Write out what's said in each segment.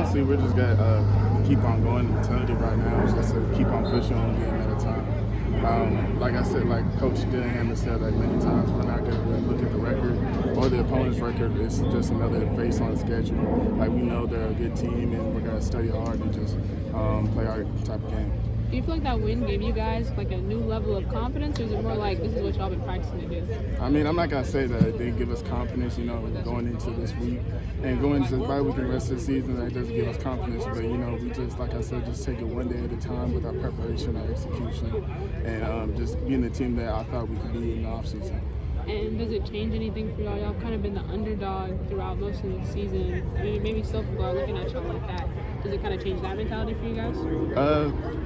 honestly, we're just going to keep on going. The mentality right now is just to keep on pushing on getting at a time. Like I said, like Coach Dillingham has said like many times, we're not going to really look at the record or the opponent's record. It's just another face on the schedule. Like, we know they're a good team, and we're going to study hard and just play our type of game. Do you feel like that win gave you guys like a new level of confidence, or is it more like this is what y'all been practicing to do? I mean, I'm not going to say that they give us confidence, going into this week and going into the bye week and the rest of the season. That doesn't give us confidence, but, we just, like I said, just take it one day at a time with our preparation, our execution, and just being the team that I thought we could be in the offseason. And does it change anything for y'all? Y'all kind of been the underdog throughout most of the season. I mean, maybe still people are looking at y'all like that. Does it kind of change that mentality for you guys?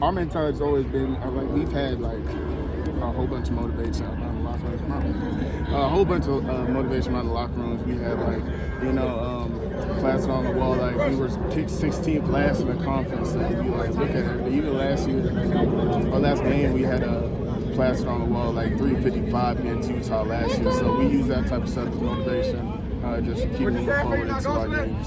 Our mentality's always been like we've had like a whole bunch of motivation around the locker rooms. A whole bunch of motivation around the locker rooms. We had plastered on the wall like we were picked 16th last in the conference. And we look at it. Even last year, our last game, we had a plastered on the wall like 355 against Utah last year. So we use that type of stuff as motivation, just keep moving forward into our games.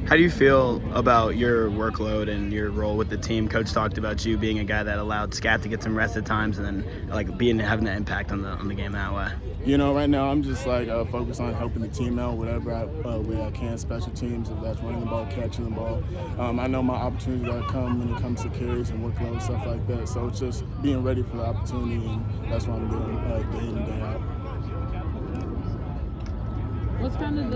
How do you feel about your workload and your role with the team? Coach talked about you being a guy that allowed Scat to get some rest at times, and then having an impact on the game that way. Right now I'm just focused on helping the team out, whatever way I can. Special teams, if that's running the ball, catching the ball. I know my opportunities that come when it comes to carries and workload, stuff like that. So it's just being ready for the opportunity, and that's what I'm doing day in and day out. What's kind of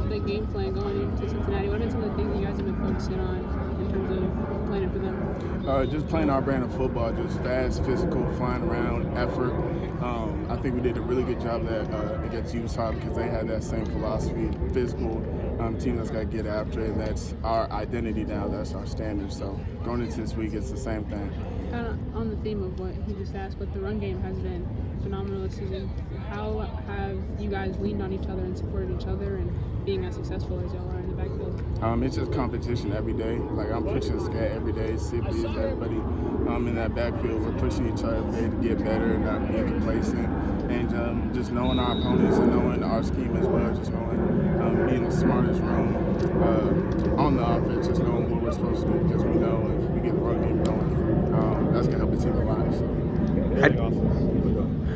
the game plan going into Cincinnati? What are some of the things you guys have been focusing on in terms of playing for them? Just playing our brand of football, just fast, physical, flying around, effort. I think we did a really good job of that against Utah because they had that same philosophy, physical team that's got to get after it, and that's our identity now, that's our standard. So going into this week, it's the same thing. Kind of on the theme of what he just asked, but the run game has been phenomenal this season. How have you guys leaned on each other and supported each other and being as successful as y'all are in the backfield? It's just competition every day. Like, I'm pushing Scat every day, Sibley, everybody in that backfield. We're pushing each other every day to get better and not being complacent. And just knowing our opponents and knowing our scheme as well, just knowing being the smartest room on the offense, just knowing what we're supposed to do because we know if we get the run game going, that's going to help the team a lot. So.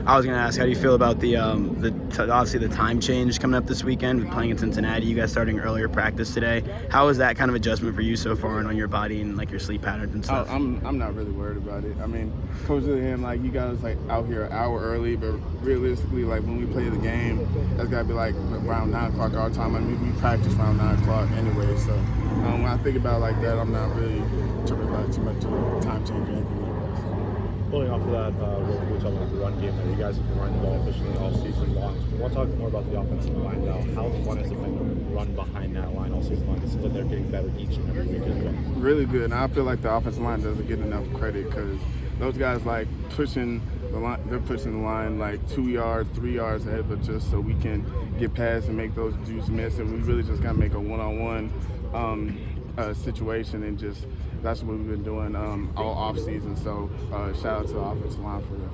I was going to ask, how do you feel about obviously the time change coming up this weekend with playing in Cincinnati? You guys starting earlier practice today. How is that kind of adjustment for you so far and on your body and your sleep patterns and stuff? I'm not really worried about it. I mean, Coach Dillingham, you guys out here an hour early, but realistically, when we play the game, that's got to be around 9 o'clock our time. I mean, we practice around 9 o'clock anyway. So when I think about it like that, I'm not really tripping about too much time change or anything like that. Pulling off of that, we're talking about the run game there. You guys have been running the ball efficiently all season long. But we'll talk more about the offensive line now. How fun has it been to run behind that line all season long? It seems like they're getting better each and every week as well. Really good. And I feel like the offensive line doesn't get enough credit because those guys pushing the line. They're pushing the line 2 yards, 3 yards ahead of us just so we can get past and make those dudes miss. And we really just got to make a one-on-one situation, and just that's what we've been doing all off season. So shout out to the offensive line for that.